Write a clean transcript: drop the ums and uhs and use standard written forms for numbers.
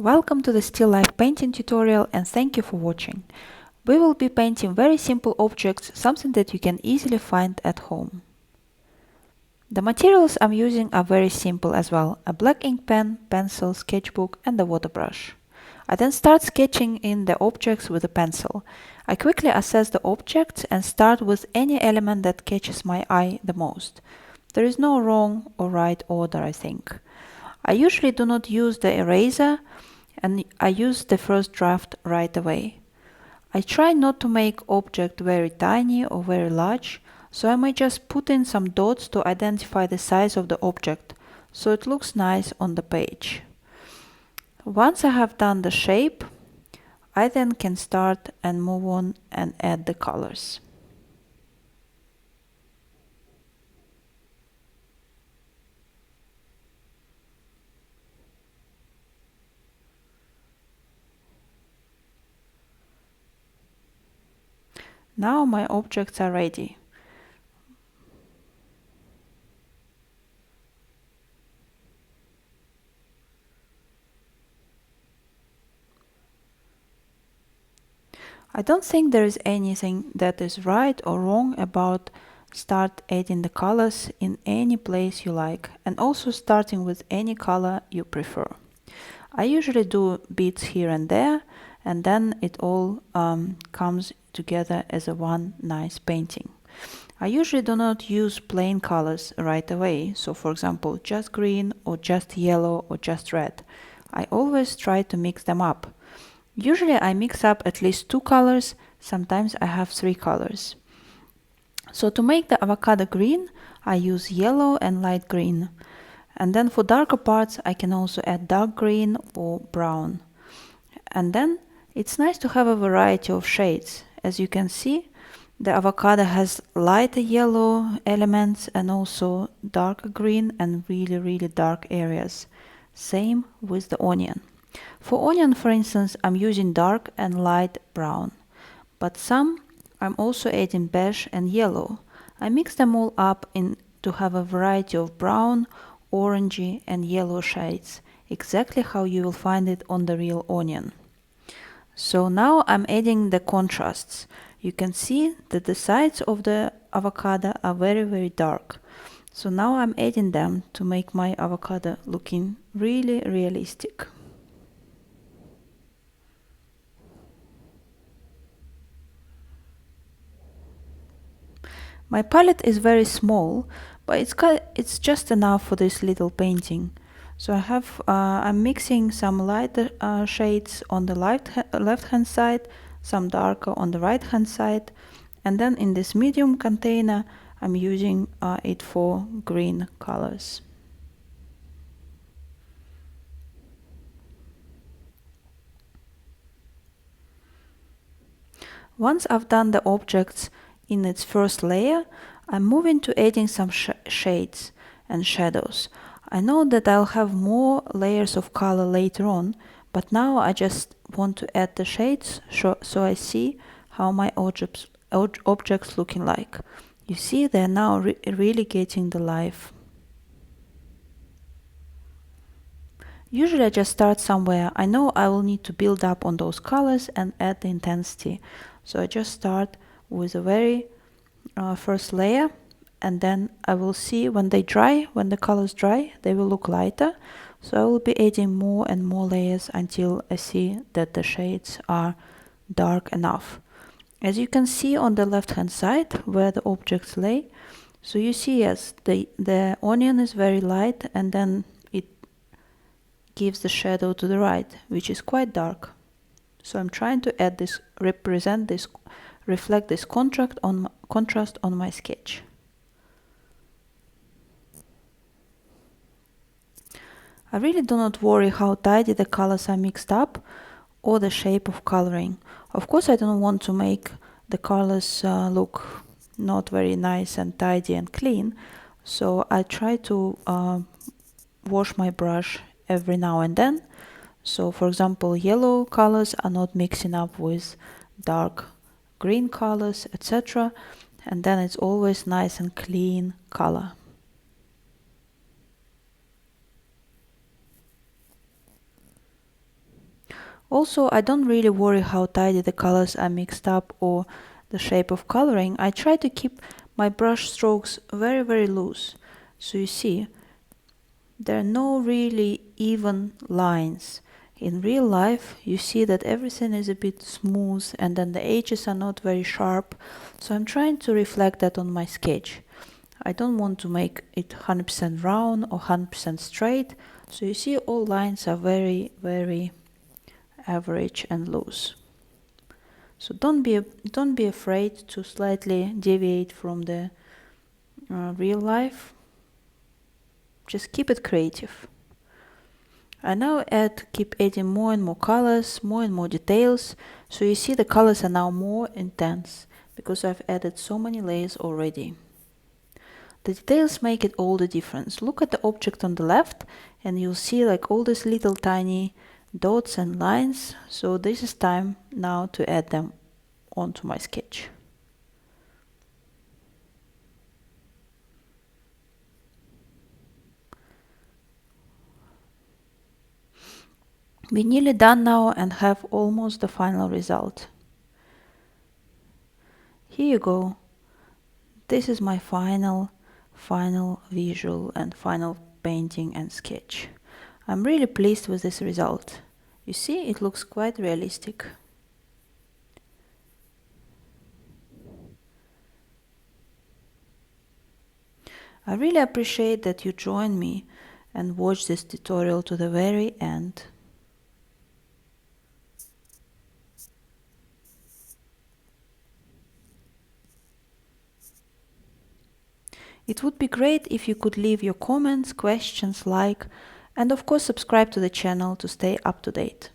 Welcome to the still life painting tutorial and thank you for watching. We will be painting very simple objects, something that you can easily find at home. The materials I'm using are very simple as well, a black ink pen, pencil, sketchbook and a water brush. I then start sketching in the objects with a pencil. I quickly assess the objects and start with any element that catches my eye the most. There is no wrong or right order, I think. I usually do not use the eraser and I use the first draft right away. I try not to make object very tiny or very large, so I might just put in some dots to identify the size of the object, so it looks nice on the page. Once I have done the shape, I then can start and move on and add the colors. Now my objects are ready. I don't think there is anything that is right or wrong about start adding the colors in any place you like, and also starting with any color you prefer. I usually do bits here and there, and then it all comes together as a one nice painting. I usually do not use plain colors right away, so for example just green or just yellow or just red. I always try to mix them up. Usually I mix up at least 2 colors, sometimes I have 3 colors. So to make the avocado green, I use yellow and light green. And then for darker parts, I can also add dark green or brown. And then it's nice to have a variety of shades. As you can see, the avocado has lighter yellow elements and also darker green and really dark areas. Same with the onion. For onion, for instance, I'm using dark and light brown, but some I'm also adding beige and yellow. I mix them all up to have a variety of brown, orangey and yellow shades, exactly how you will find it on the real onion. So now I'm adding the contrasts. You can see that the sides of the avocado are very dark. So now I'm adding them to make my avocado looking really realistic. My palette is very small, but it's just enough for this little painting. So I'm mixing some lighter shades on the left hand side, some darker on the right hand side, and then in this medium container I'm using it for green colors. Once I've done the objects in its first layer, I'm moving to adding some shades and shadows. I know that I'll have more layers of color later on, but now I just want to add the shades so I see how my objects looking like. You see, they're now really getting the life. Usually I just start somewhere. I know I will need to build up on those colors and add the intensity. So I just start with a very first layer, and then I will see when they dry, when the colors dry, they will look lighter. So I will be adding more and more layers until I see that the shades are dark enough. As you can see on the left hand side where the objects lay, so you see, yes, the onion is very light, and then it gives the shadow to the right, which is quite dark. So I'm trying to add this, reflect this contrast on my sketch. I really do not worry how tidy the colors are mixed up or the shape of coloring. Of course, I don't want to make the colors look not very nice and tidy and clean, so I try to wash my brush every now and then. So for example, yellow colors are not mixing up with dark green colors, etc. And then it's always nice and clean color. Also, I don't really worry how tidy the colors are mixed up or the shape of coloring. I try to keep my brush strokes very loose. So you see, there are no really even lines. In real life, you see that everything is a bit smooth and then the edges are not very sharp. So I'm trying to reflect that on my sketch. I don't want to make it 100% round or 100% straight. So you see all lines are very average and loose. So don't be afraid to slightly deviate from the real life. Just keep it creative. I now keep adding more and more colors, more and more details. So you see the colors are now more intense because I've added so many layers already. The details make it all the difference. Look at the object on the left and you'll see like all these little tiny dots and lines. So this is time now to add them onto my sketch. We're nearly done now and have almost the final result. Here you go. This is my final visual and final painting and sketch. I'm really pleased with this result. You see, it looks quite realistic. I really appreciate that you join me and watch this tutorial to the very end. It would be great if you could leave your comments, questions, like, and of course subscribe to the channel to stay up to date.